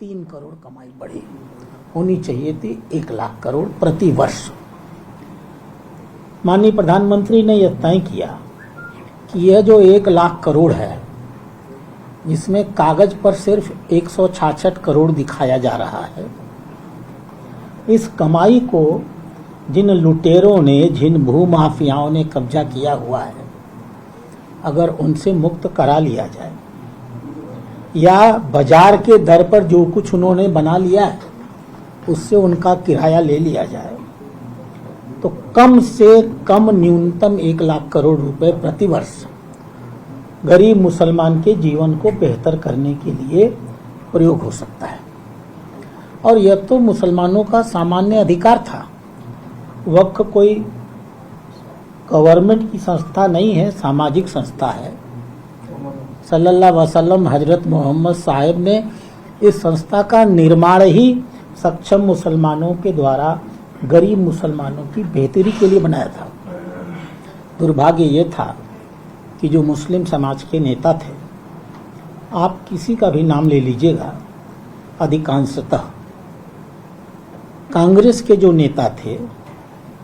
3 करोड़ कमाई बढ़ी, होनी चाहिए थी 1 लाख करोड़ प्रति वर्ष। माननीय प्रधानमंत्री ने यह तय किया कि यह जो 1 लाख करोड़ है, जिसमें कागज पर सिर्फ 166 करोड़ दिखाया जा रहा है, इस कमाई को जिन लुटेरों ने, जिन भूमाफियाओं ने कब्जा किया हुआ है, अगर उनसे मुक्त करा लिया जाए या बाजार के दर पर जो कुछ उन्होंने बना लिया है उससे उनका किराया ले लिया जाए, तो कम से कम न्यूनतम 1 लाख करोड़ रुपए प्रति वर्ष गरीब मुसलमान के जीवन को बेहतर करने के लिए प्रयोग हो सकता है। और यह तो मुसलमानों का सामान्य अधिकार था। वक्फ कोई गवर्नमेंट की संस्था नहीं है, सामाजिक संस्था है। सल्लल्लाहु अलैहि वसल्लम हजरत मोहम्मद साहब ने इस संस्था का निर्माण ही सक्षम मुसलमानों के द्वारा गरीब मुसलमानों की बेहतरी के लिए बनाया था। दुर्भाग्य ये था कि जो मुस्लिम समाज के नेता थे, आप किसी का भी नाम ले लीजिएगा, अधिकांशतः कांग्रेस के जो नेता थे,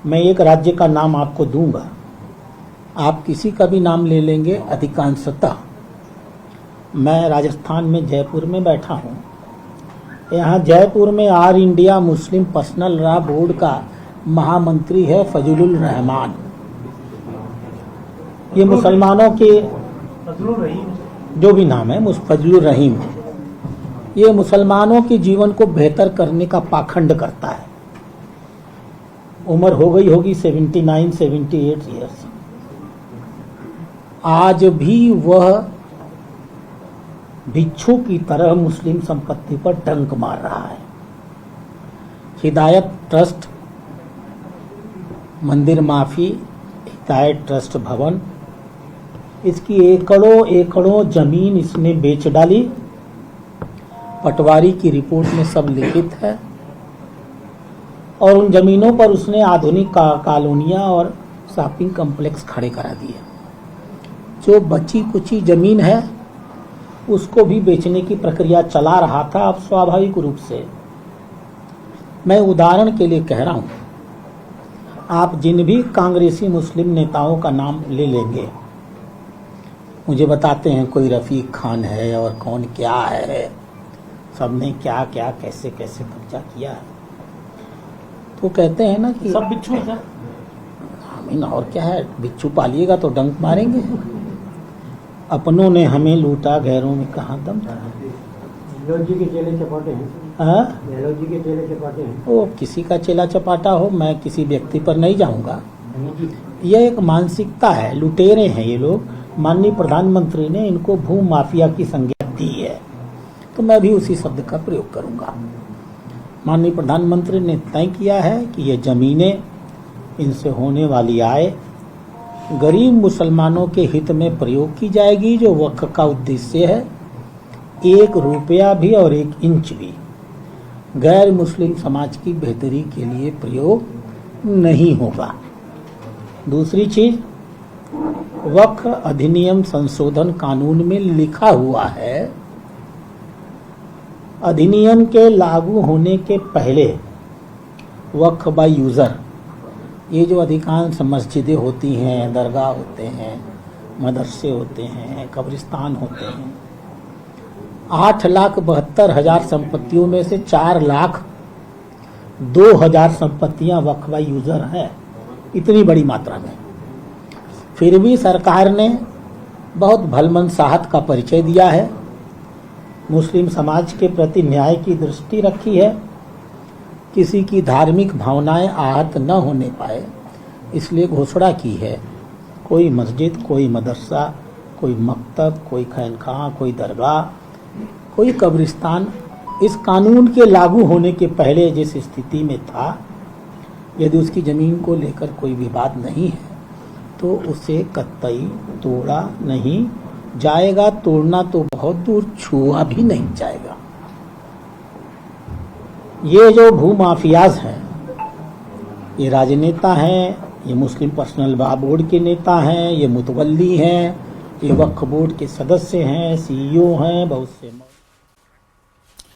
मैं एक राज्य का नाम आपको दूंगा, आप किसी का भी नाम ले लेंगे, अधिकांशतः। मैं राजस्थान में जयपुर में बैठा हूँ। यहाँ जयपुर में all India Muslim personal law board का महामंत्री है फजलुर रहमान। ये मुसलमानों के जो भी नाम है, फजलुर रहीम, ये मुसलमानों के जीवन को बेहतर करने का पाखंड करता है। उम्र हो गई होगी 79-78 ईयर्स। आज भी वह भिक्षु की तरह मुस्लिम संपत्ति पर डंक मार रहा है। हिदायत ट्रस्ट, मंदिर माफी, हिदायत ट्रस्ट भवन, इसकी एकड़ों एकड़ों जमीन इसने बेच डाली। पटवारी की रिपोर्ट में सब लिखित है। और उन जमीनों पर उसने आधुनिक कॉलोनियां और शॉपिंग कॉम्प्लेक्स खड़े करा दिए। जो बची कुची जमीन है उसको भी बेचने की प्रक्रिया चला रहा था। अब स्वाभाविक रूप से, मैं उदाहरण के लिए कह रहा हूं, आप जिन भी कांग्रेसी मुस्लिम नेताओं का नाम ले लेंगे, मुझे बताते हैं कोई रफीक खान है और कौन क्या है, सबने क्या क्या कैसे कैसे कब्जा किया है। तो कहते हैं ना कि सब बिच्छू है। हमें और क्या है, बिच्छू पालिएगा तो डंक मारेंगे। अपनों ने हमें लूटा, गैरों में कहाँ दम था। जी के चेले चपाटे हैं। जी के चेले चपाटे हैं। वो किसी का चेला चपाटा हो, मैं किसी व्यक्ति पर नहीं जाऊंगा। यह एक मानसिकता है, लुटेरे हैं ये लोग। माननीय प्रधानमंत्री ने इनको भू माफिया की संज्ञा दी है, तो मैं भी उसी शब्द का प्रयोग करूंगा। माननीय प्रधानमंत्री ने तय किया है कि ये जमीनें, इनसे होने वाली आय गरीब मुसलमानों के हित में प्रयोग की जाएगी। जो वक्फ का उद्देश्य है, 1 रुपया भी और 1 इंच भी गैर मुस्लिम समाज की बेहतरी के लिए प्रयोग नहीं होगा। दूसरी चीज, वक्फ अधिनियम संशोधन कानून में लिखा हुआ है, अधिनियम के लागू होने के पहले वक्फ बाय यूजर, ये जो अधिकांश मस्जिदें होती हैं, दरगाह होते हैं, मदरसे होते हैं, कब्रिस्तान होते हैं, 8,72,000 संपत्तियों में से 4,02,000 संपत्तियां वक्फ बाय यूजर हैं। इतनी बड़ी मात्रा में फिर भी सरकार ने बहुत भलमनसाहत का परिचय दिया है, मुस्लिम समाज के प्रति न्याय की दृष्टि रखी है, किसी की धार्मिक भावनाएं आहत न होने पाए इसलिए घोषणा की है। कोई मस्जिद, कोई मदरसा, कोई मकतब, कोई खैनखां, कोई दरगाह, कोई कब्रिस्तान इस कानून के लागू होने के पहले जिस स्थिति में था, यदि उसकी ज़मीन को लेकर कोई विवाद नहीं है तो उसे कतई तोड़ा नहीं जाएगा। तोड़ना तो बहुत दूर, छुआ भी नहीं जाएगा। ये जो भूमाफियाज हैं, ये राजनेता हैं, ये मुस्लिम पर्सनल लॉ बोर्ड के नेता हैं, ये मुतवल्ली हैं, ये वक्फ बोर्ड के सदस्य हैं, CEO हैं, बहुत से